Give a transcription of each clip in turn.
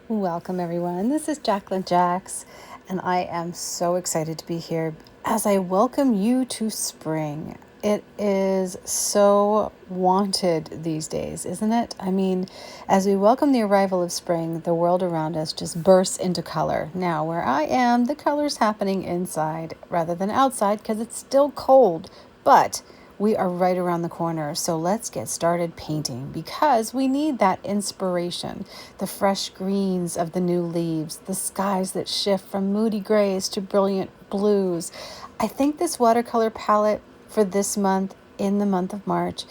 Welcome everyone. This is Jacqueline Jax, and I am so excited to be here as I welcome you to spring. It is so wanted these days, isn't it? I mean, as we welcome the arrival of spring, the world around us just bursts into color. Now, where I am, the color's happening inside rather than outside because it's still cold, but we are right around the corner, so let's get started painting because we need that inspiration. The fresh greens of the new leaves, the skies that shift from moody grays to brilliant blues. I think this watercolor palette for this month, in the month of March,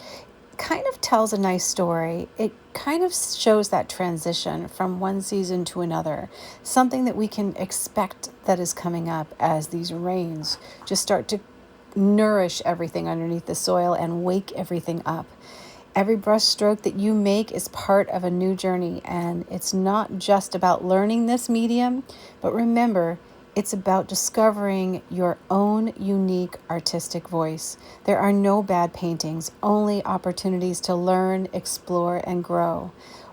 kind of tells a nice story. It kind of shows that transition from one season to another, something that we can expect that is coming up as these rains just start to nourish everything underneath the soil and wake everything up. Every brush stroke that you make is part of a new journey, and it's not just about learning this medium, but remember, it's about discovering your own unique artistic voice. There are no bad paintings, only opportunities to learn, explore, and grow.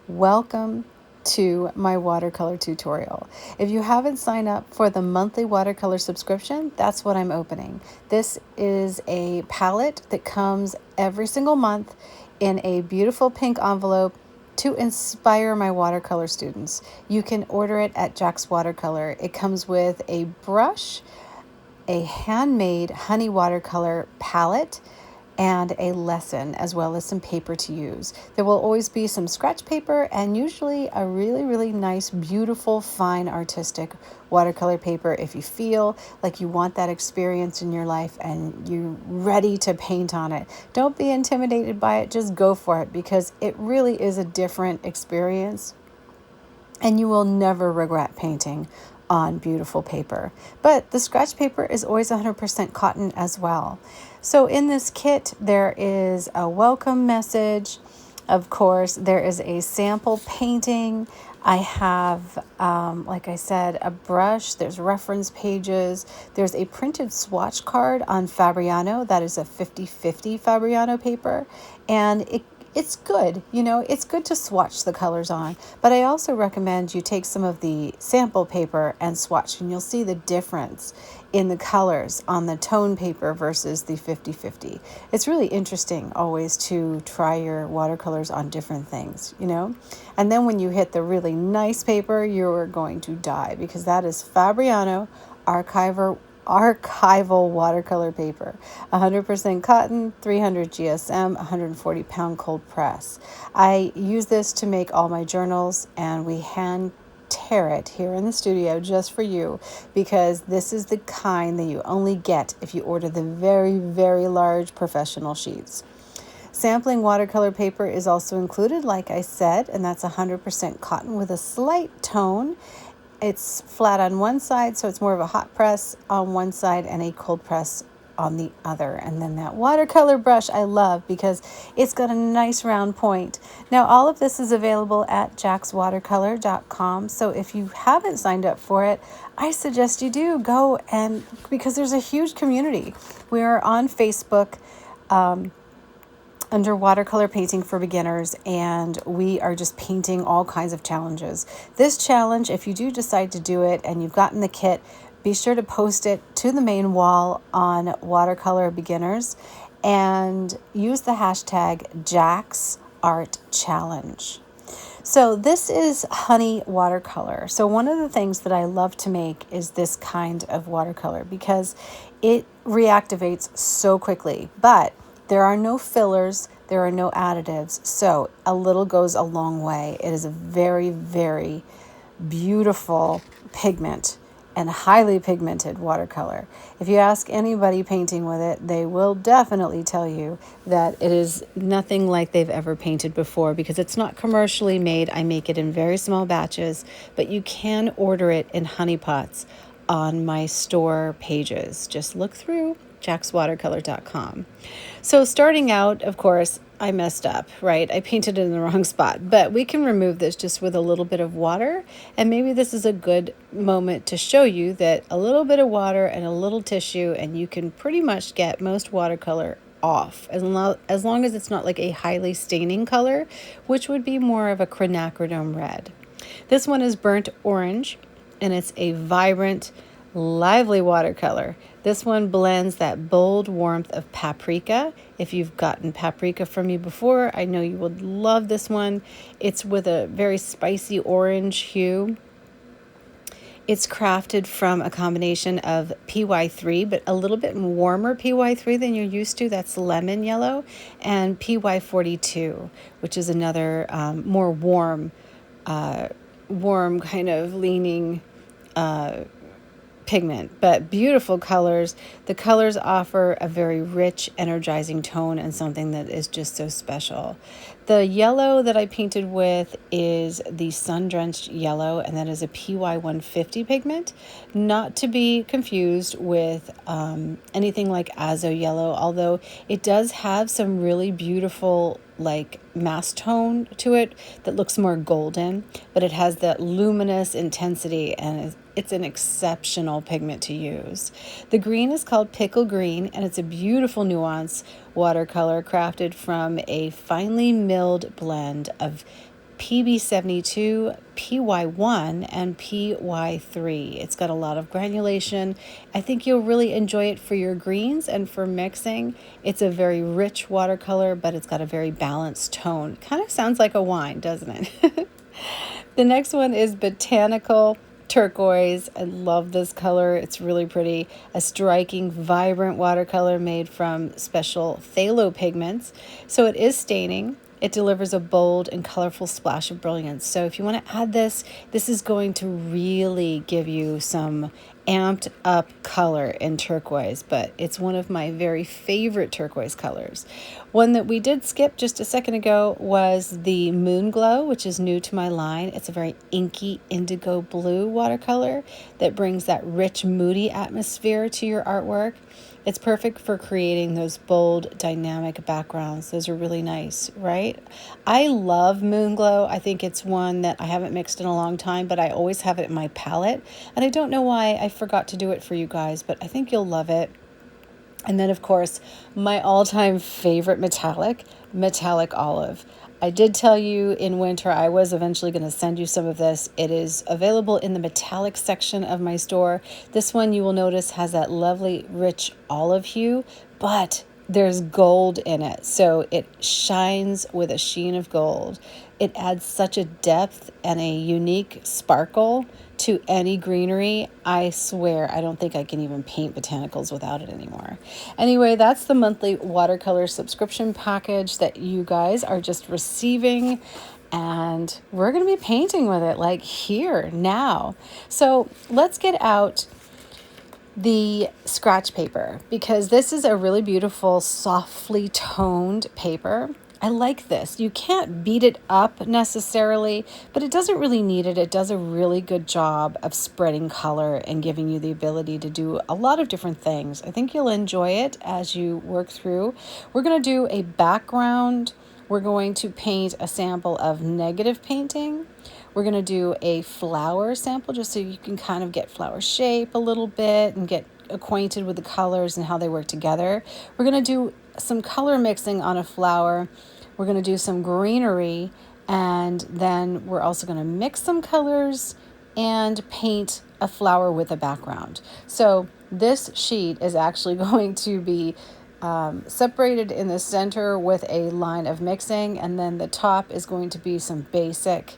Welcome to my watercolor tutorial. If you haven't signed up for the monthly watercolor subscription, that's what I'm opening. This is a palette that comes every single month in a beautiful pink envelope to inspire my watercolor students. You can order it at Jack's Watercolor. It comes with a brush, a handmade honey watercolor palette, and a lesson, as well as some paper to use. There will always be some scratch paper and usually a really, really nice, beautiful, fine, artistic watercolor paper if you feel like you want that experience in your life and you're ready to paint on it. Don't be intimidated by it, just go for it because it really is a different experience and you will never regret painting on beautiful paper. But the scratch paper is always 100% cotton as well. So in this kit, there is a welcome message. Of course, there is a sample painting. I have, like I said, a brush. There's reference pages. There's a printed swatch card on Fabriano. That is a 50/50 Fabriano paper. And it's good, it's good to swatch the colors on, but I also recommend you take some of the sample paper and swatch, and you'll see the difference in the colors on the tone paper versus the 50/50. It's really interesting always to try your watercolors on different things, and then when you hit the really nice paper, you're going to die because that is Fabriano archival watercolor paper, 100% cotton, 300 GSM, 140 pound cold press. I use this to make all my journals, and we hand tear it here in the studio just for you because this is the kind that you only get if you order the very, very large professional sheets. Sampling watercolor paper is also included, like I said, and that's 100% cotton with a slight tone. It's flat on one side, so it's more of a hot press on one side and a cold press on the other. And then that watercolor brush I love because it's got a nice round point. Now, all of this is available at jackswatercolor.com. So if you haven't signed up for it, I suggest you do go, and because there's a huge community. We are on Facebook, under Watercolor Painting for Beginners, and we are just painting all kinds of challenges. This challenge, if you do decide to do it and you've gotten the kit, be sure to post it to the main wall on Watercolor Beginners and use the hashtag JaxArtChallenge. So this is honey watercolor. So one of the things that I love to make is this kind of watercolor because it reactivates so quickly, but there are no fillers, there are no additives, so a little goes a long way. It is a very, very beautiful pigment and highly pigmented watercolor. If you ask anybody painting with it, they will definitely tell you that it is nothing like they've ever painted before because it's not commercially made. I make it in very small batches, but you can order it in honey pots on my store pages. Just look through jackswatercolor.com. So starting out, of course, I messed up, right? I painted it in the wrong spot, but we can remove this just with a little bit of water. And maybe this is a good moment to show you that a little bit of water and a little tissue, and you can pretty much get most watercolor off, as long as it's not like a highly staining color, which would be more of a quinacridone red. This one is burnt orange, and it's a vibrant, lively watercolor. This one blends that bold warmth of paprika. If you've gotten paprika from me before, I know you would love this one. It's with a very spicy orange hue. It's crafted from a combination of PY3, but a little bit warmer PY3 than you're used to. That's lemon yellow, and PY42, which is another more warm kind of leaning pigment, but beautiful colors. The colors offer a very rich, energizing tone and something that is just so special. The yellow that I painted with is the sun-drenched yellow, and that is a PY150 pigment, not to be confused with anything like azo yellow, although it does have some really beautiful like mass tone to it that looks more golden, but it has that luminous intensity, and it's an exceptional pigment to use. The green is called pickle green, and it's a beautiful nuance watercolor crafted from a finely milled blend of PB72, PY1, and PY3. It's got a lot of granulation. I think you'll really enjoy it for your greens and for mixing. It's a very rich watercolor, but it's got a very balanced tone. Kind of sounds like a wine, doesn't it? The next one is Botanical Turquoise. I love this color. It's really pretty. A striking, vibrant watercolor made from special phthalo pigments. So it is staining. It delivers a bold and colorful splash of brilliance. So if you want to add this, this is going to really give you some amped up color in turquoise, but it's one of my very favorite turquoise colors. One that we did skip just a second ago was the Moon Glow, which is new to my line. It's a very inky indigo blue watercolor that brings that rich, moody atmosphere to your artwork. It's perfect for creating those bold, dynamic backgrounds. Those are really nice, right? I love Moon Glow. I think it's one that I haven't mixed in a long time, but I always have it in my palette. And I don't know why I forgot to do it for you guys, but I think you'll love it. And then, of course, my all-time favorite metallic olive. I did tell you in winter I was eventually going to send you some of this. It is available in the metallic section of my store. This one, you will notice, has that lovely rich olive hue, but there's gold in it, so it shines with a sheen of gold. It adds such a depth and a unique sparkle to any greenery. I swear, I don't think I can even paint botanicals without it anymore. Anyway, that's the monthly watercolor subscription package that you guys are just receiving, and we're going to be painting with it like here now. So let's get out the scratch paper, because this is a really beautiful, softly toned paper. I like this. You can't beat it up necessarily, but it doesn't really need it. It does a really good job of spreading color and giving you the ability to do a lot of different things. I think you'll enjoy it as you work through. We're going to do a background. We're going to paint a sample of negative painting. We're going to do a flower sample just so you can kind of get flower shape a little bit and get acquainted with the colors and how they work together. We're going to do some color mixing on a flower. We're going to do some greenery, and then we're also going to mix some colors and paint a flower with a background. So this sheet is actually going to be separated in the center with a line of mixing, and then the top is going to be some basic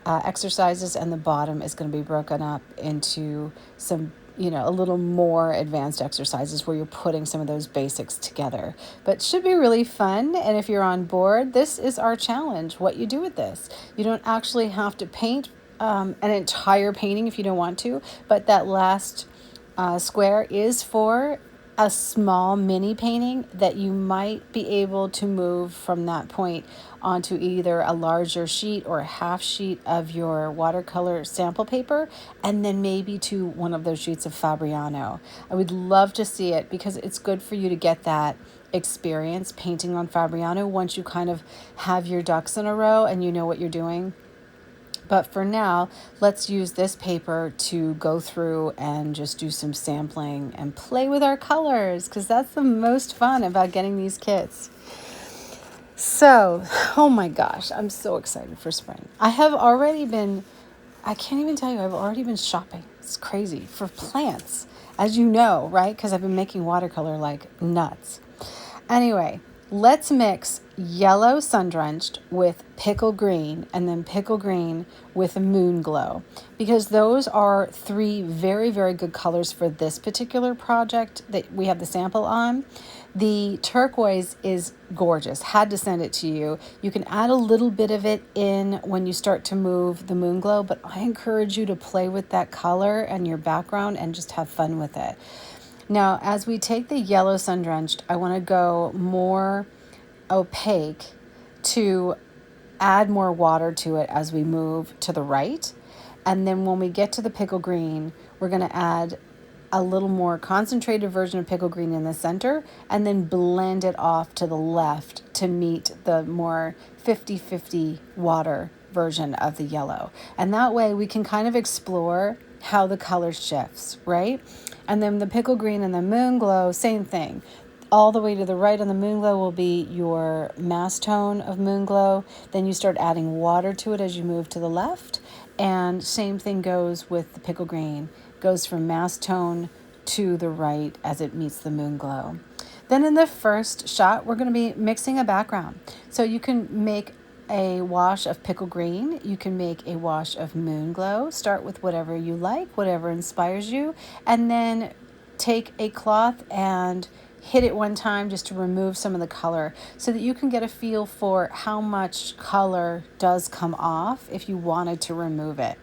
exercises, and the bottom is going to be broken up into some, a little more advanced exercises where you're putting some of those basics together. But should be really fun, and if you're on board, this is our challenge, what you do with this. You don't actually have to paint an entire painting if you don't want to, but that last square is for a small mini painting that you might be able to move from that point onto either a larger sheet or a half sheet of your watercolor sample paper, and then maybe to one of those sheets of Fabriano. I would love to see it, because it's good for you to get that experience painting on Fabriano once you kind of have your ducks in a row and you know what you're doing. But for now, let's use this paper to go through and just do some sampling and play with our colors, because that's the most fun about getting these kits. So, oh my gosh, I'm so excited for spring. I have already been I can't even tell you, I've already been shopping. It's crazy for plants, as you know, right? Because I've been making watercolor like nuts. Anyway, let's mix yellow sun-drenched with pickle green and then pickle green with moon glow, because those are three very, very good colors for this particular project that we have the sample on. The turquoise is gorgeous. Had to send it to you. You can add a little bit of it in when you start to move the moon glow, but I encourage you to play with that color and your background and just have fun with it. Now, as we take the yellow sun-drenched, I want to go more opaque to add more water to it as we move to the right. And then when we get to the pickle green, we're going to add a little more concentrated version of pickle green in the center and then blend it off to the left to meet the more 50-50 water version of the yellow. And that way we can kind of explore how the color shifts, right? And then the pickle green and the moon glow, same thing. All the way to the right on the moon glow will be your mass tone of moon glow. Then you start adding water to it as you move to the left. And same thing goes with the pickle green. Goes from mass tone to the right as it meets the moon glow. Then in the first shot, we're going to be mixing a background. So you can make a wash of pickle green. You can make a wash of moon glow. Start with whatever you like, whatever inspires you. And then take a cloth and hit it one time just to remove some of the color so that you can get a feel for how much color does come off if you wanted to remove it.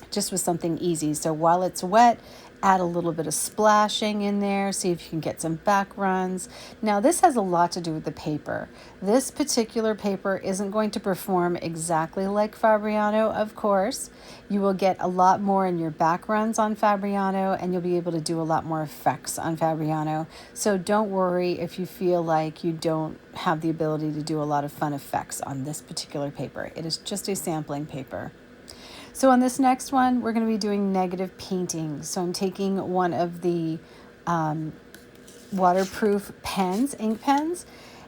Just with something easy. So while it's wet, add a little bit of splashing in there, see if you can get some back runs. Now this has a lot to do with the paper. This particular paper isn't going to perform exactly like Fabriano, of course. You will get a lot more in your back runs on Fabriano, and you'll be able to do a lot more effects on Fabriano. So don't worry if you feel like you don't have the ability to do a lot of fun effects on this particular paper. It is just a sampling paper. So on this next one, we're going to be doing negative painting. So I'm taking one of the waterproof pens, ink pens,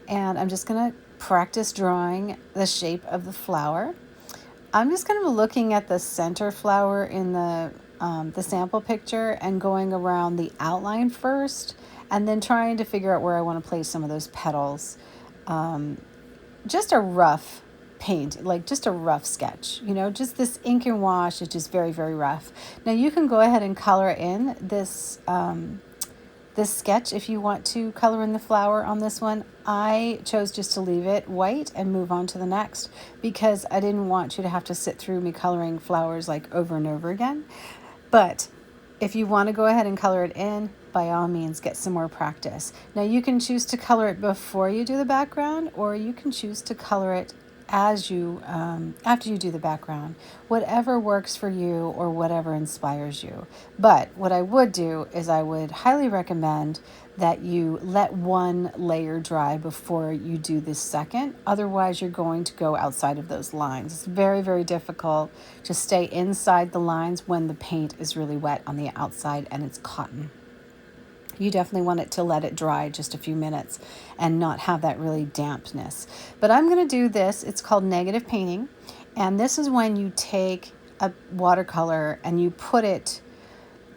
and I'm just going to practice drawing the shape of the flower. I'm just going to be looking at the center flower in the sample picture and going around the outline first, and then trying to figure out where I want to place some of those petals. Just a rough paint, like just a rough sketch, just this ink and wash is just very, very rough. Now you can go ahead and color in this this sketch if you want to color in the flower on this one. I chose just to leave it white and move on to the next because I didn't want you to have to sit through me coloring flowers like over and over again. But if you want to go ahead and color it in, by all means, get some more practice. Now you can choose to color it before you do the background, or you can choose to color it as you after you do the background. Whatever works for you or whatever inspires you. But what I would do is I would highly recommend that you let one layer dry before you do this second. Otherwise, you're going to go outside of those lines. It's very, very difficult to stay inside the lines when the paint is really wet on the outside and it's cotton. You definitely want it to let it dry just a few minutes and not have that really dampness. But I'm going to do this. It's called negative painting. And this is when you take a watercolor and you put it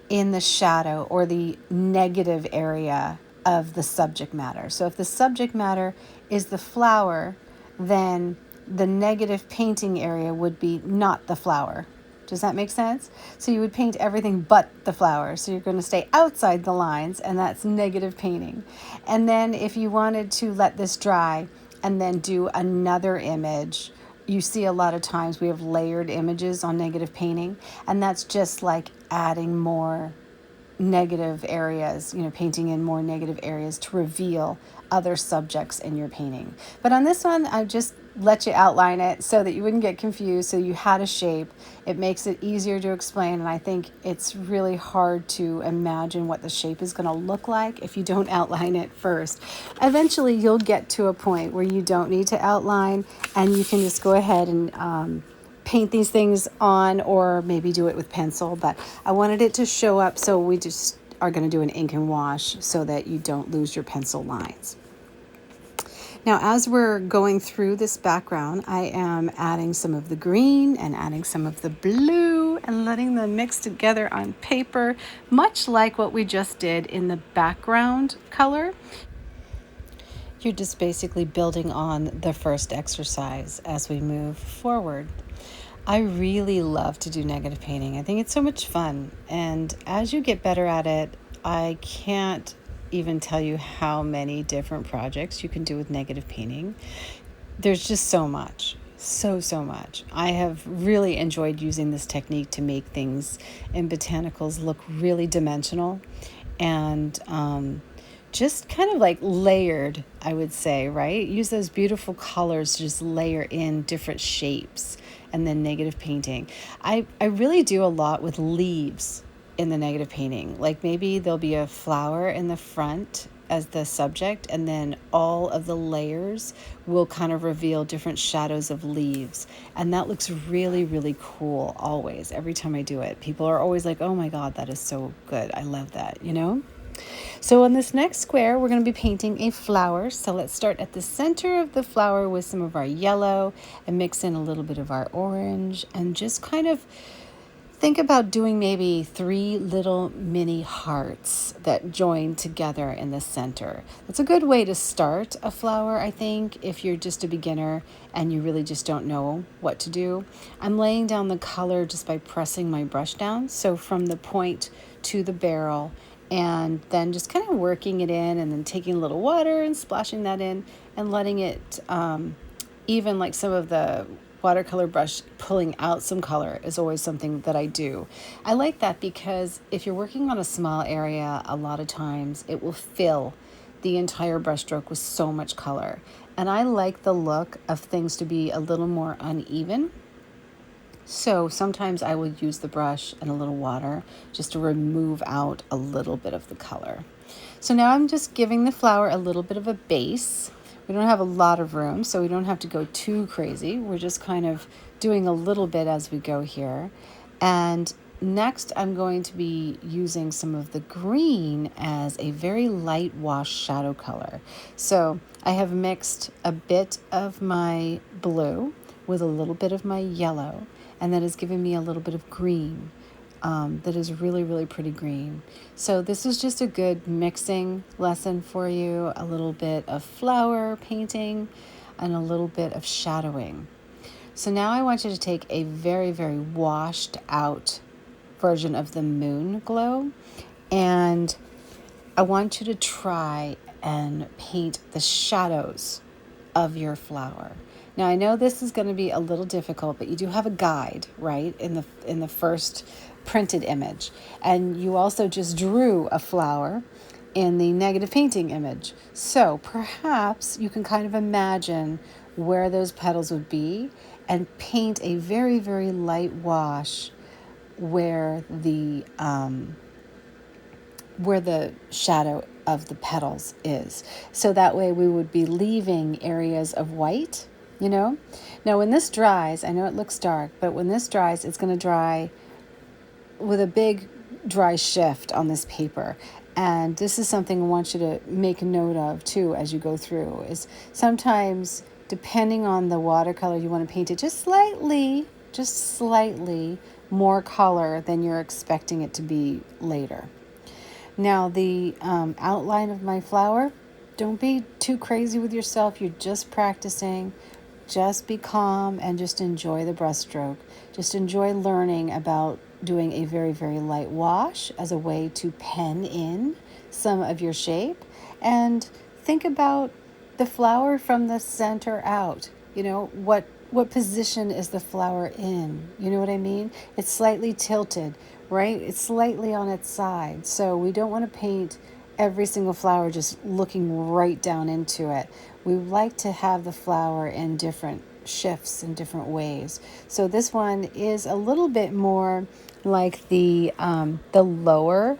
in the shadow or the negative area of the subject matter. So if the subject matter is the flower, then the negative painting area would be not the flower. Does that make sense? So you would paint everything but the flower. So you're going to stay outside the lines, and that's negative painting. And then if you wanted to let this dry and then do another image, you see a lot of times we have layered images on negative painting, and that's just like adding more negative areas, painting in more negative areas to reveal other subjects in your painting. But on this one, I just let you outline it so that you wouldn't get confused, so you had a shape. It makes it easier to explain, and I think it's really hard to imagine what the shape is going to look like if you don't outline it first. Eventually, you'll get to a point where you don't need to outline, and you can just go ahead and paint these things on, or maybe do it with pencil. But I wanted it to show up, so we just are going to do an ink and wash so that you don't lose your pencil lines. Now, as we're going through this background, I am adding some of the green and adding some of the blue and letting them mix together on paper, much like what we just did in the background color. You're just basically building on the first exercise as we move forward. I really love to do negative painting. I think it's so much fun. And as you get better at it, I can't even tell you how many different projects you can do with negative painting. There's just so much. So much. I have really enjoyed using this technique to make things in botanicals look really dimensional and just kind of like layered, I would say, right? Use those beautiful colors to just layer in different shapes and then negative painting. I really do a lot with leaves in the negative painting. Like maybe there'll be a flower in the front as the subject, and then all of the layers will kind of reveal different shadows of leaves. And that looks really, really cool always. Every time I do it, people are always like, oh my God, that is so good. I love that, you know? So on this next square, we're going to be painting a flower. So let's start at the center of the flower with some of our yellow and mix in a little bit of our orange and just kind of think about doing maybe 3 little mini hearts that join together in the center. That's a good way to start a flower, I think, if you're just a beginner and you really just don't know what to do. I'm laying down the color just by pressing my brush down. So from the point to the barrel, and then just kind of working it in and then taking a little water and splashing that in and letting it even like some of the watercolor brush pulling out some color is always something that I do. I like that because if you're working on a small area, a lot of times it will fill the entire brushstroke with so much color. And I like the look of things to be a little more uneven. So sometimes I will use the brush and a little water just to remove out a little bit of the color. So now I'm just giving the flower a little bit of a base. We don't have a lot of room, so we don't have to go too crazy. We're just kind of doing a little bit as we go here. And next, I'm going to be using some of the green as a very light wash shadow color. So I have mixed a bit of my blue with a little bit of my yellow, and that has given me a little bit of green. That is really, really pretty green. So this is just a good mixing lesson for you, a little bit of flower painting and a little bit of shadowing. So now I want you to take a very, very washed out version of the moon glow, and I want you to try and paint the shadows of your flower. Now I know this is going to be a little difficult, but you do have a guide, right, in the first printed image, and you also just drew a flower in the negative painting image. So perhaps you can kind of imagine where those petals would be and paint a very, very light wash where the shadow of the petals is. So that way we would be leaving areas of white, you know? Now when this dries, I know it looks dark, but when this dries, it's going to dry with a big dry shift on this paper. And this is something I want you to make note of too as you go through, is sometimes depending on the watercolor, you want to paint it just slightly more color than you're expecting it to be later. Now the outline of my flower, don't be too crazy with yourself. You're just practicing. Just be calm and just enjoy the brushstroke. Just enjoy learning about doing a very, very light wash as a way to pen in some of your shape. And think about the flower from the center out. You know, what position is the flower in? You know what I mean? It's slightly tilted, right? It's slightly on its side. So we don't want to paint every single flower just looking right down into it. We like to have the flower in different shifts in different ways. So this one is a little bit more like the lower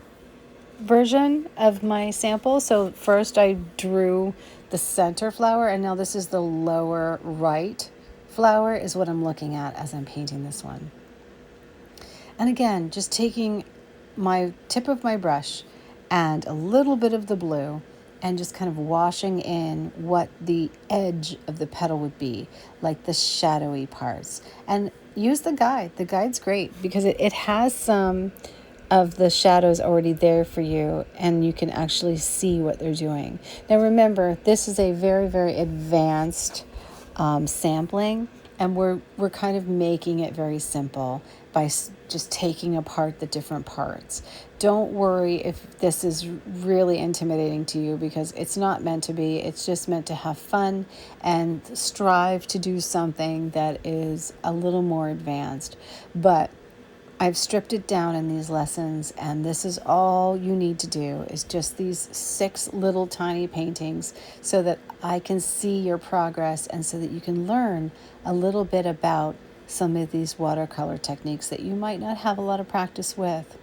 version of my sample. So first I drew the center flower, and now this is the lower right flower is what I'm looking at as I'm painting this one. And again, just taking my tip of my brush and a little bit of the blue and just kind of washing in what the edge of the petal would be, like the shadowy parts. And use the guide. The guide's great because it has some of the shadows already there for you, and you can actually see what they're doing. Now remember, this is a very, very advanced sampling, and we're kind of making it very simple by just taking apart the different parts. Don't worry if this is really intimidating to you, because it's not meant to be. It's just meant to have fun and strive to do something that is a little more advanced. But I've stripped it down in these lessons, and this is all you need to do, is just these 6 little tiny paintings, so that I can see your progress and so that you can learn a little bit about some of these watercolor techniques that you might not have a lot of practice with.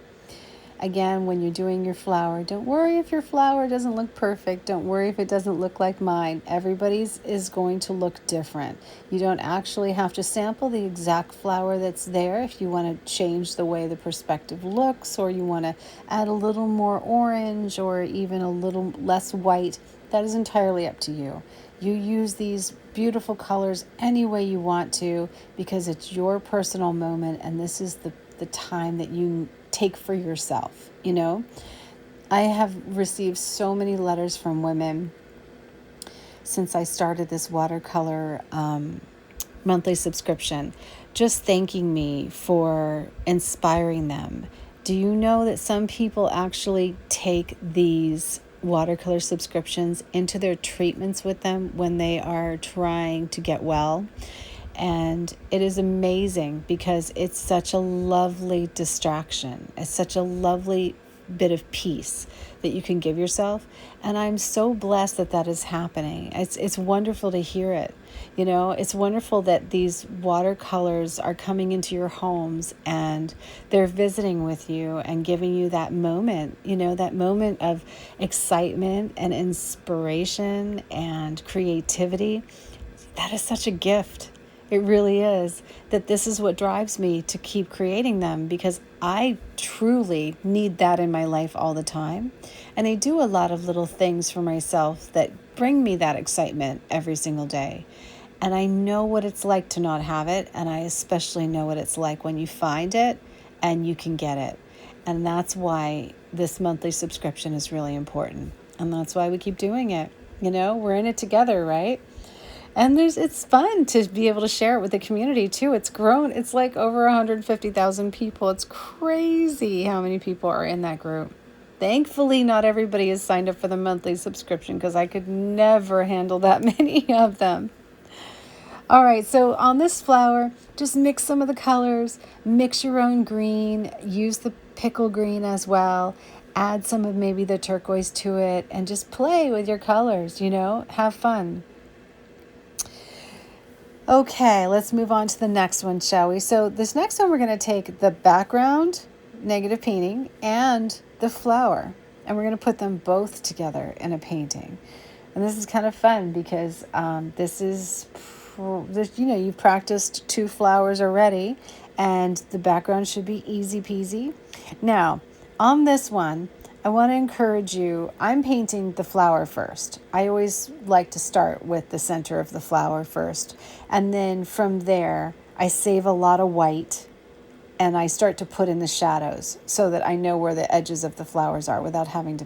Again, when you're doing your flower, don't worry if your flower doesn't look perfect. Don't worry if it doesn't look like mine. Everybody's is going to look different. You don't actually have to sample the exact flower that's there if you want to change the way the perspective looks, or you want to add a little more orange or even a little less white. That is entirely up to you. You use these beautiful colors any way you want to, because it's your personal moment, and this is the time that you take for yourself. I have received so many letters from women since I started this watercolor monthly subscription, just thanking me for inspiring them. Do you know that some people actually take these watercolor subscriptions into their treatments with them when they are trying to get well? And it is amazing because it's such a lovely distraction. It's such a lovely bit of peace that you can give yourself. And I'm so blessed that that is happening. It's wonderful to hear it. It's wonderful that these watercolors are coming into your homes and they're visiting with you and giving you that moment, that moment of excitement and inspiration and creativity. That is such a gift. It really is. That this is what drives me to keep creating them, because I truly need that in my life all the time. And I do a lot of little things for myself that bring me that excitement every single day. And I know what it's like to not have it. And I especially know what it's like when you find it and you can get it. And that's why this monthly subscription is really important. And that's why we keep doing it. We're in it together, right? And it's fun to be able to share it with the community too. It's grown. It's like over 150,000 people. It's crazy how many people are in that group. Thankfully, not everybody is signed up for the monthly subscription, because I could never handle that many of them. All right, so on this flower, just mix some of the colors, mix your own green, use the pickle green as well, add some of maybe the turquoise to it, and just play with your colors, have fun. Okay, let's move on to the next one, shall we? So this next one, we're going to take the background negative painting and the flower, and we're going to put them both together in a painting. And this is kind of fun because you've practiced 2 flowers already, and the background should be easy peasy. Now, on this one, I want to encourage you. I'm painting the flower first. I always like to start with the center of the flower first. And then from there, I save a lot of white and I start to put in the shadows so that I know where the edges of the flowers are without having to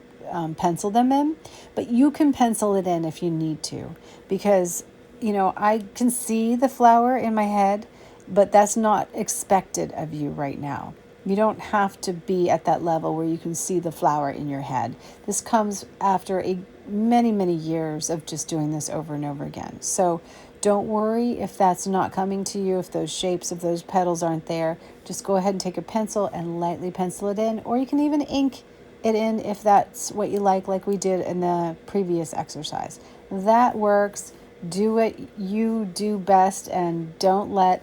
pencil them in. But you can pencil it in if you need to, because, I can see the flower in my head, but that's not expected of you right now. You don't have to be at that level where you can see the flower in your head. This comes after many, many years of just doing this over and over again. So don't worry if that's not coming to you, if those shapes of those petals aren't there. Just go ahead and take a pencil and lightly pencil it in, or you can even ink it in if that's what you like we did in the previous exercise. That works. Do what you do best, and don't let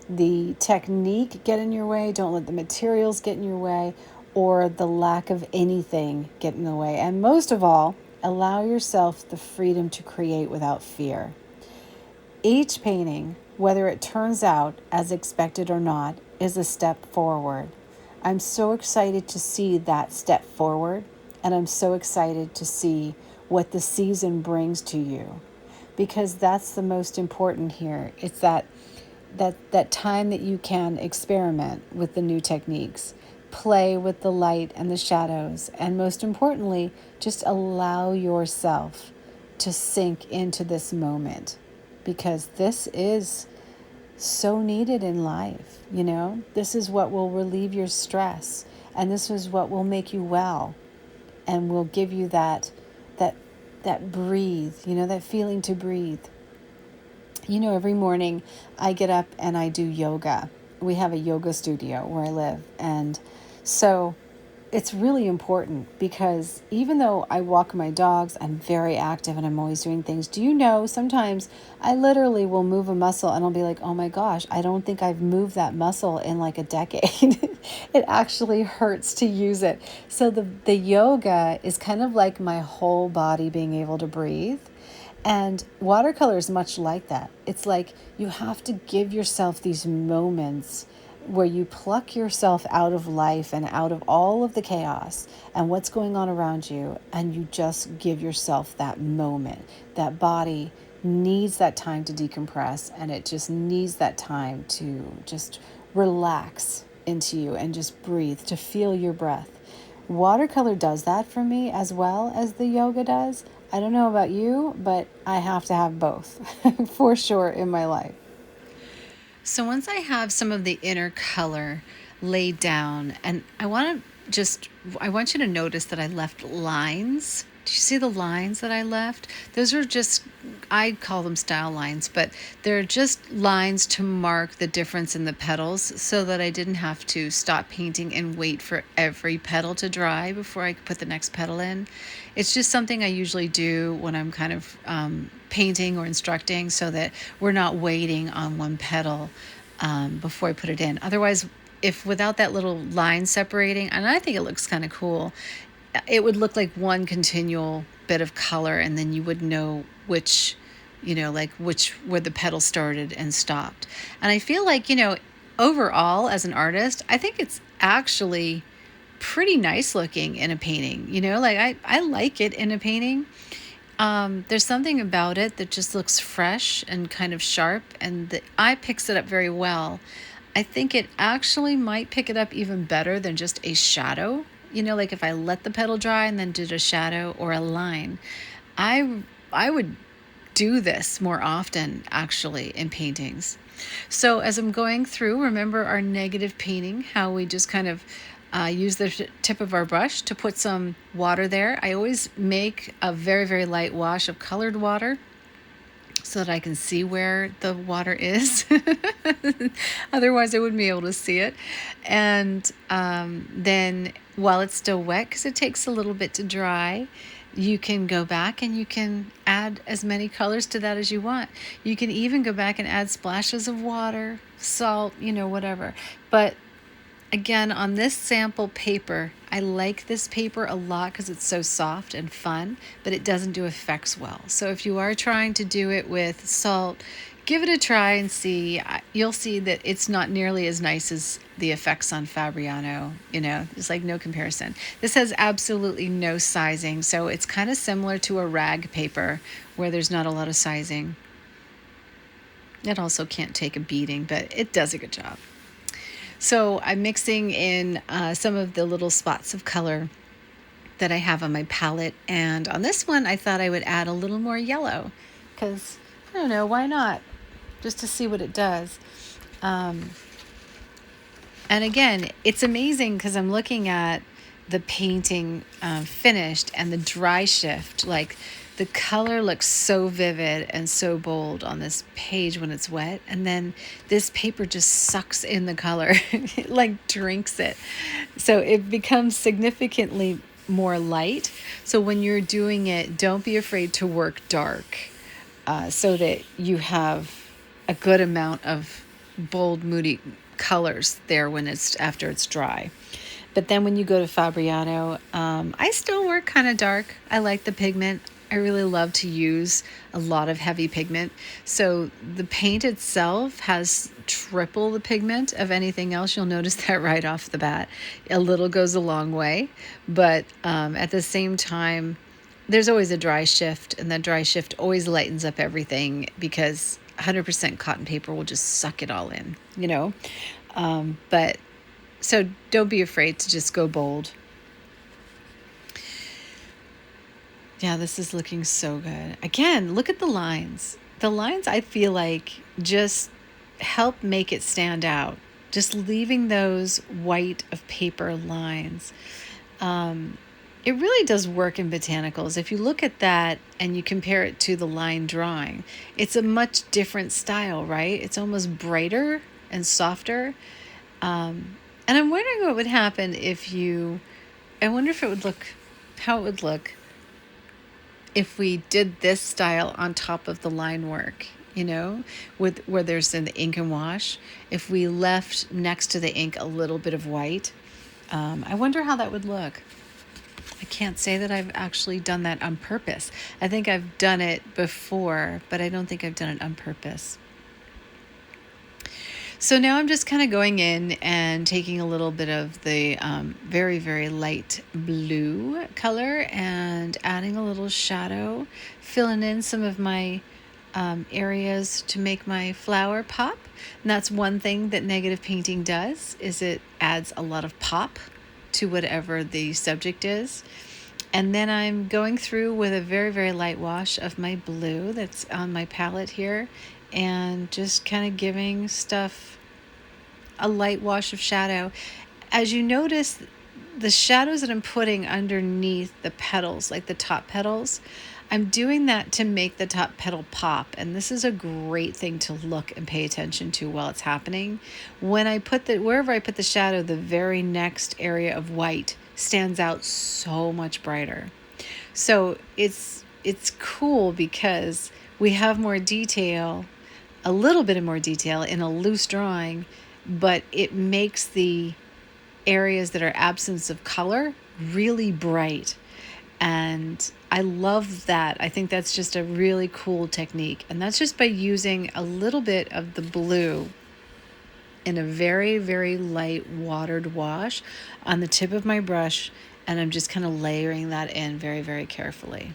the technique get in your way. Don't let the materials get in your way, or the lack of anything get in the way. And most of all, allow yourself the freedom to create without fear. Each painting, whether it turns out as expected or not, is a step forward. I'm so excited to see that step forward, and I'm so excited to see what the season brings to you, because that's the most important here. It's that time that you can experiment with the new techniques, play with the light and the shadows, and most importantly, just allow yourself to sink into this moment, because this is so needed in life. This is what will relieve your stress, and this is what will make you well, and will give you that breathe, that feeling to breathe. Every morning I get up and I do yoga. We have a yoga studio where I live. And so it's really important, because even though I walk my dogs, I'm very active and I'm always doing things. Do you know, sometimes I literally will move a muscle and I'll be like, oh my gosh, I don't think I've moved that muscle in like a decade. It actually hurts to use it. So the yoga is kind of like my whole body being able to breathe. And watercolor is much like that. It's like you have to give yourself these moments where you pluck yourself out of life and out of all of the chaos and what's going on around you, and you just give yourself that moment. That body needs that time to decompress, and it just needs that time to just relax into you and just breathe, to feel your breath. Watercolor does that for me as well as the yoga does. I don't know about you, but I have to have both for sure in my life. So once I have some of the inner color laid down, and I want you to notice that I left lines. Do you see the lines that I left? Those are just, I call them style lines, but they're just lines to mark the difference in the petals, so that I didn't have to stop painting and wait for every petal to dry before I could put the next petal in. It's just something I usually do when I'm kind of painting or instructing, so that we're not waiting on one petal before I put it in. Otherwise, if without that little line separating, and I think it looks kind of cool, it would look like one continual bit of color, and then you would know which where the petal started and stopped. And I feel like, overall as an artist, I think it's actually pretty nice looking in a painting. I like it in a painting. There's something about it that just looks fresh and kind of sharp, and the eye picks it up very well. I think it actually might pick it up even better than just a shadow. Like if I let the petal dry and then did a shadow or a line, I would do this more often actually in paintings. So as I'm going through, remember our negative painting, how we just kind of use the tip of our brush to put some water there. I always make a very, very light wash of colored water, so that I can see where the water is. Otherwise, I wouldn't be able to see it. And then while it's still wet, because it takes a little bit to dry, you can go back and you can add as many colors to that as you want. You can even go back and add splashes of water, salt, whatever. But again, on this sample paper, I like this paper a lot because it's so soft and fun, but it doesn't do effects well. So if you are trying to do it with salt, give it a try and see. You'll see that it's not nearly as nice as the effects on Fabriano. There's like no comparison. This has absolutely no sizing, so it's kind of similar to a rag paper where there's not a lot of sizing. It also can't take a beating, but it does a good job. So I'm mixing in some of the little spots of color that I have on my palette. And on this one, I thought I would add a little more yellow because, I don't know, why not? Just to see what it does. And again, it's amazing because I'm looking at the painting finished and the dry shift. Like the color looks so vivid and so bold on this page when it's wet. And then this paper just sucks in the color, it like drinks it. So it becomes significantly more light. So when you're doing it, don't be afraid to work dark so that you have a good amount of bold, moody colors there when after it's dry. But then when you go to Fabriano, I still work kind of dark. I like the pigment. I really love to use a lot of heavy pigment. So the paint itself has triple the pigment of anything else. You'll notice that right off the bat. A little goes a long way. But at the same time, there's always a dry shift, and that dry shift always lightens up everything because 100% cotton paper will just suck it all in, you know? But so don't be afraid to just go bold. Yeah, this is looking so good. Again, look at the lines. The lines, I feel like, just help make it stand out. Just leaving those white of paper lines. It really does work in botanicals. If you look at that and you compare it to the line drawing, it's a much different style, right? It's almost brighter and softer. And I'm wondering what would happen if I wonder if it would look, how it would look if we did this style on top of the line work, with where there's an ink and wash. If we left next to the ink a little bit of white, I wonder how that would look. I can't say that I've actually done that on purpose. I think I've done it before, but I don't think I've done it on purpose. So now I'm just kind of going in and taking a little bit of the very, very light blue color and adding a little shadow, filling in some of my areas to make my flower pop. And that's one thing that negative painting does, is it adds a lot of pop to whatever the subject is. And then I'm going through with a very, very light wash of my blue that's on my palette here, and just kind of giving stuff a light wash of shadow. As you notice, the shadows that I'm putting underneath the petals, like the top petals, I'm doing that to make the top petal pop. And this is a great thing to look and pay attention to while it's happening. When I put wherever I put the shadow, the very next area of white stands out so much brighter. So it's cool because we have more detail, a little bit of more detail in a loose drawing, but it makes the areas that are absence of color really bright. And I love that. I think that's just a really cool technique. And that's just by using a little bit of the blue in a very, very light watered wash on the tip of my brush. And I'm just kind of layering that in very, very carefully.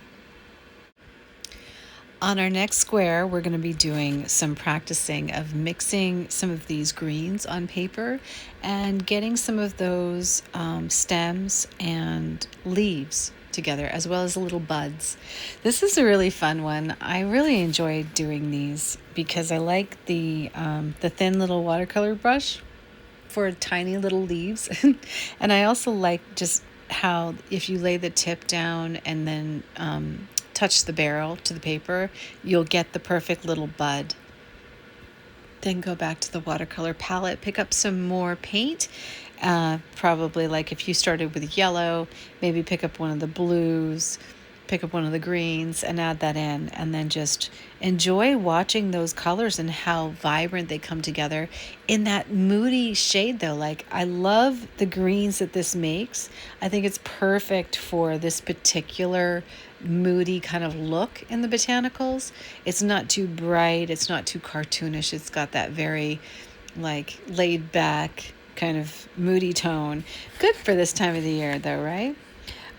On our next square, we're going to be doing some practicing of mixing some of these greens on paper and getting some of those stems and leaves together, as well as little buds. This is a really fun one. I really enjoy doing these because I like the thin little watercolor brush for tiny little leaves. And I also like just how if you lay the tip down and then touch the barrel to the paper, you'll get the perfect little bud. Then go back to the watercolor palette, pick up some more paint. Probably like if you started with yellow, maybe pick up one of the blues, pick up one of the greens and add that in, and then just enjoy watching those colors and how vibrant they come together in that moody shade though. Like, I love the greens that this makes. I think it's perfect for this particular moody kind of look in the botanicals. It's not too bright, it's not too cartoonish. It's got that very like laid back kind of moody tone. Good for this time of the year though, right?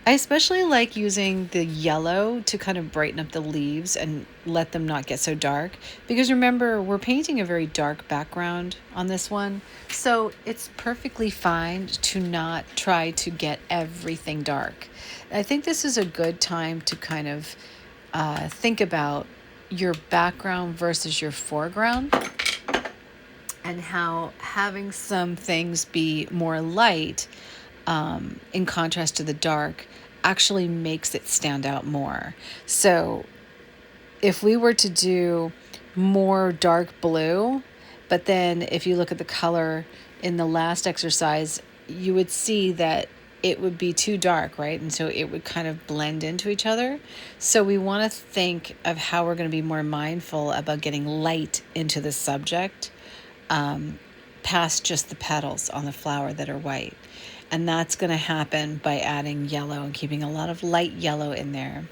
I especially like using the yellow to kind of brighten up the leaves and let them not get so dark, because remember, we're painting a very dark background on this one, so it's perfectly fine to not try to get everything dark. I think this is a good time to kind of think about your background versus your foreground, and how having some things be more light in contrast to the dark actually makes it stand out more. So if we were to do more dark blue, but then if you look at the color in the last exercise, you would see that it would be too dark, right? And so it would kind of blend into each other. So we want to think of how we're going to be more mindful about getting light into the subject, past just the petals on the flower that are white. And that's going to happen by adding yellow and keeping a lot of light yellow in there.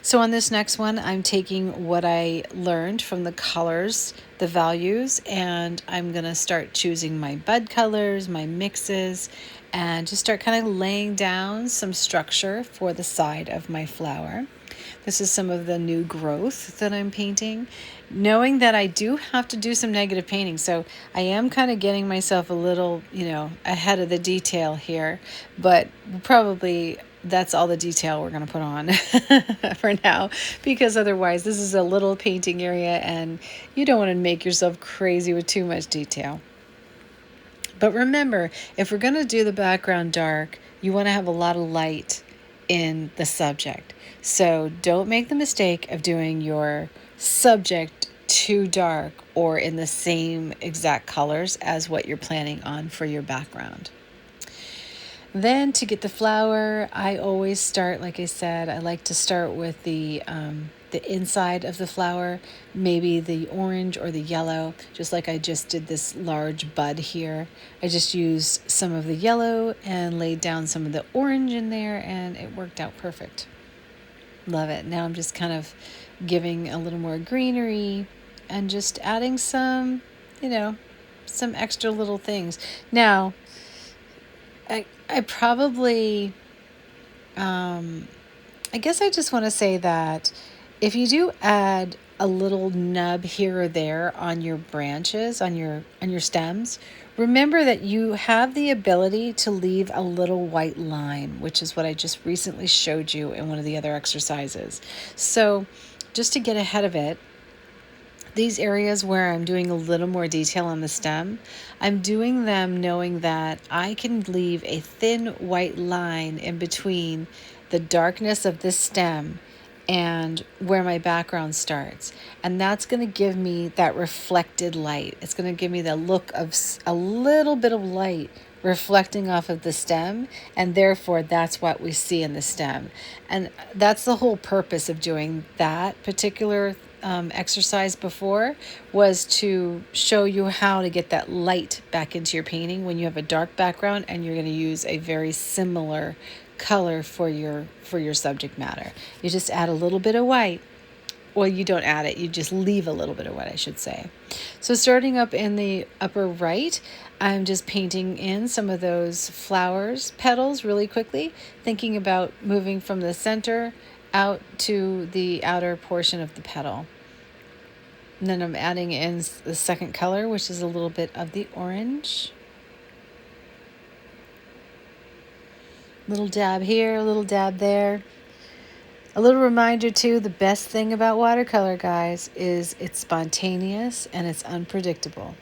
So on this next one, I'm taking what I learned from the colors, the values, and I'm going to start choosing my bud colors, my mixes, and just start kind of laying down some structure for the side of my flower. This is some of the new growth that I'm painting, knowing that I do have to do some negative painting. So I am kind of getting myself a little, ahead of the detail here, but probably that's all the detail we're going to put on for now, because otherwise this is a little painting area and you don't want to make yourself crazy with too much detail. But remember, if we're going to do the background dark, you want to have a lot of light in the subject. So don't make the mistake of doing your subject too dark or in the same exact colors as what you're planning on for your background. Then to get the flower, I always start, like I said, I like to start with the inside of the flower, maybe the orange or the yellow, just like I just did this large bud here. I just used some of the yellow and laid down some of the orange in there, and it worked out perfect. Love it. Now I'm just kind of giving a little more greenery and just adding some, some extra little things. Now, I probably, I guess I just want to say that if you do add a little nub here or there on your branches, on your stems, remember that you have the ability to leave a little white line, which is what I just recently showed you in one of the other exercises. So just to get ahead of it, these areas where I'm doing a little more detail on the stem, I'm doing them knowing that I can leave a thin white line in between the darkness of this stem and where my background starts. And that's going to give me that reflected light. It's going to give me the look of a little bit of light reflecting off of the stem, and therefore that's what we see in the stem. And that's the whole purpose of doing that particular exercise before, was to show you how to get that light back into your painting when you have a dark background and you're going to use a very similar color for your subject matter. You just add a little bit of white. Well, you don't add it, you just leave a little bit of white, I should say. So starting up in the upper right, I'm just painting in some of those flowers, petals really quickly, thinking about moving from the center out to the outer portion of the petal. And then I'm adding in the second color, which is a little bit of the orange. Little dab here, a little dab there. A little reminder too, the best thing about watercolor, guys, is it's spontaneous and it's unpredictable.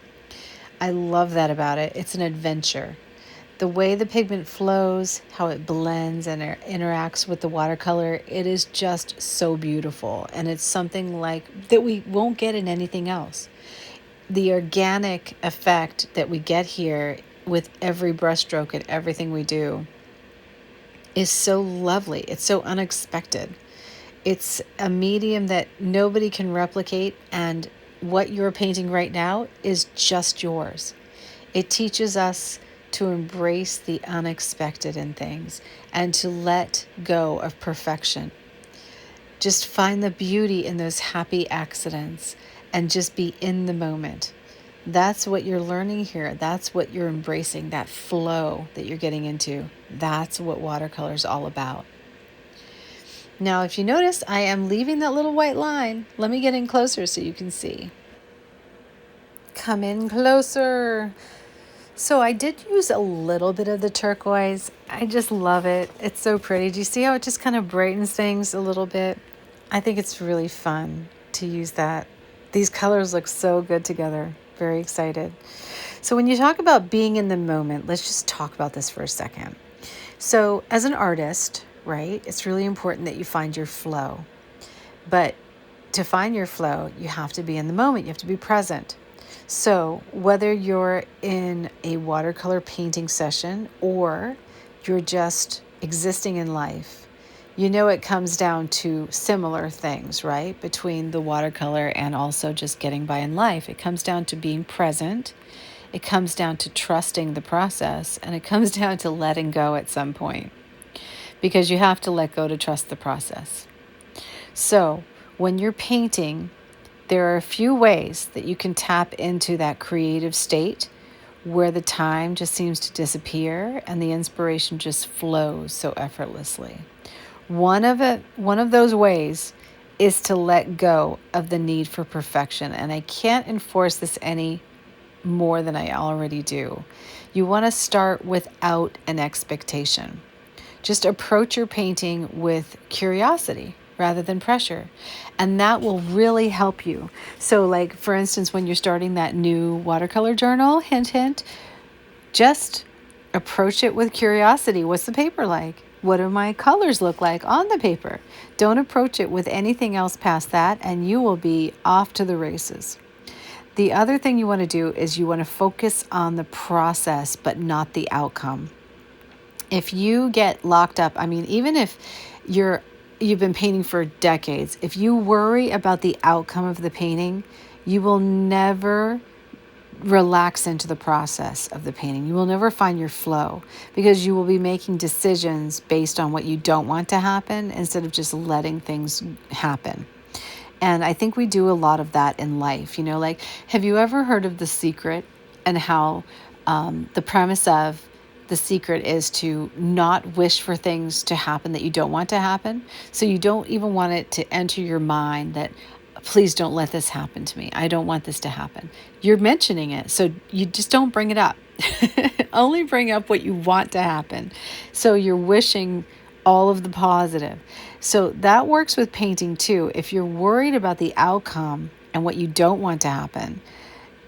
I love that about it. It's an adventure. The way the pigment flows, how it blends and interacts with the watercolor, it is just so beautiful. And it's something like that we won't get in anything else. The organic effect that we get here with every brushstroke and everything we do is so lovely. It's so unexpected. It's a medium that nobody can replicate, and what you're painting right now is just yours. It teaches us to embrace the unexpected in things and to let go of perfection. Just find the beauty in those happy accidents and just be in the moment. That's what you're learning here. That's what you're embracing, that flow that you're getting into. That's what watercolor is all about. Now, if you notice, I am leaving that little white line. Let me get in closer so you can see. Come in closer. So I did use a little bit of the turquoise. I just love it. It's so pretty. Do you see how it just kind of brightens things a little bit? I think it's really fun to use that. These colors look so good together. Very excited. So when you talk about being in the moment, let's just talk about this for a second. So as an artist, right, it's really important that you find your flow. But to find your flow, you have to be in the moment. You have to be present. So whether you're in a watercolor painting session or you're just existing in life, you know it comes down to similar things, right? Between the watercolor and also just getting by in life. It comes down to being present. It comes down to trusting the process. And it comes down to letting go at some point. Because you have to let go to trust the process. So when you're painting, there are a few ways that you can tap into that creative state where the time just seems to disappear and the inspiration just flows so effortlessly. One of those ways is to let go of the need for perfection. And I can't enforce this any more than I already do. You want to start without an expectation. Just approach your painting with curiosity rather than pressure. And that will really help you. So, like, for instance, when you're starting that new watercolor journal, hint, hint, just approach it with curiosity. What's the paper like? What do my colors look like on the paper? Don't approach it with anything else past that, and you will be off to the races. The other thing you want to do is you want to focus on the process, but not the outcome. If you get locked up, I mean, even if you've been painting for decades, if you worry about the outcome of the painting, you will never relax into the process of the painting. You will never find your flow because you will be making decisions based on what you don't want to happen instead of just letting things happen. And I think we do a lot of that in life. You know, like, have you ever heard of The Secret and how the premise of The Secret is to not wish for things to happen that you don't want to happen? So you don't even want it to enter your mind that, please don't let this happen to me. I don't want this to happen. You're mentioning it, so you just don't bring it up. Only bring up what you want to happen. So you're wishing all of the positive. So that works with painting too. If you're worried about the outcome and what you don't want to happen,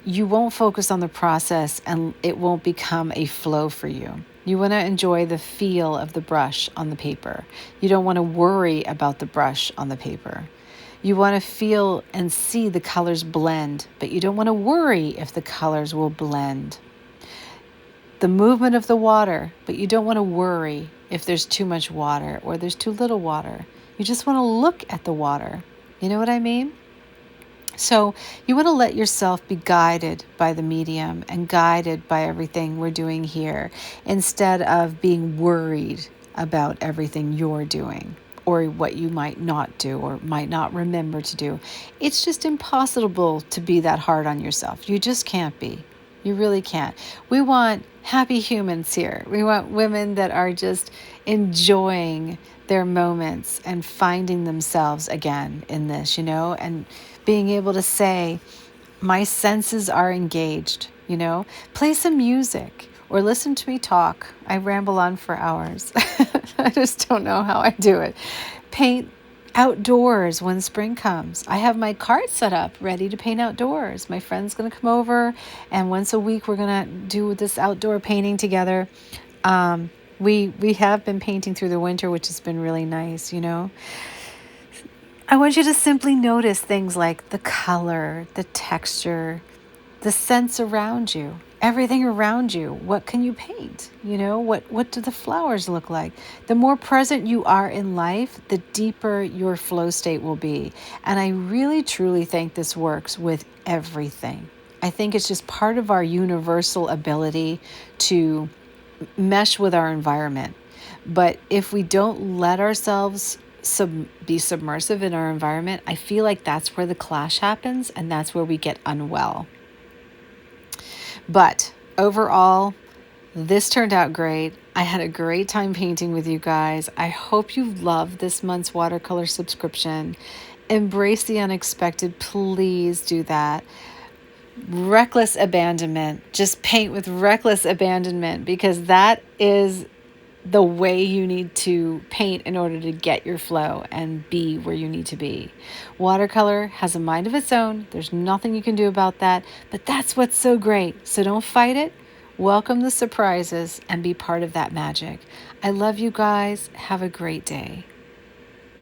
you won't focus on the process and it won't become a flow for you. You want to enjoy the feel of the brush on the paper. You don't want to worry about the brush on the paper. You want to feel and see the colors blend, but you don't want to worry if the colors will blend. The movement of the water, but you don't want to worry if there's too much water or there's too little water. You just want to look at the water. You know what I mean? So you want to let yourself be guided by the medium and guided by everything we're doing here instead of being worried about everything you're doing or what you might not do or might not remember to do. It's just impossible to be that hard on yourself. You just can't be. You really can't. We want happy humans here. We want women that are just enjoying their moments and finding themselves again in this, you know, and being able to say, my senses are engaged, you know, play some music or listen to me talk. I ramble on for hours. I just don't know how I do it. Paint outdoors when spring comes. I have my cart set up ready to paint outdoors. My friend's going to come over and once a week we're going to do this outdoor painting together. We have been painting through the winter, which has been really nice, you know. I want you to simply notice things like the color, the texture, the sense around you, everything around you. What can you paint? You know, what do the flowers look like? The more present you are in life, the deeper your flow state will be. And I really, truly think this works with everything. I think it's just part of our universal ability to mesh with our environment. But if we don't let ourselves be submersive in our environment, I feel like that's where the clash happens and that's where we get unwell. But overall, this turned out great. I had a great time painting with you guys. I hope you love this month's watercolor subscription. Embrace the unexpected. Please do that. Reckless abandonment. Just paint with reckless abandonment because that is the way you need to paint in order to get your flow and be where you need to be. Watercolor has a mind of its own. There's nothing you can do about that, but that's what's so great. So don't fight it. Welcome the surprises and be part of that magic. I love you guys. Have a great day.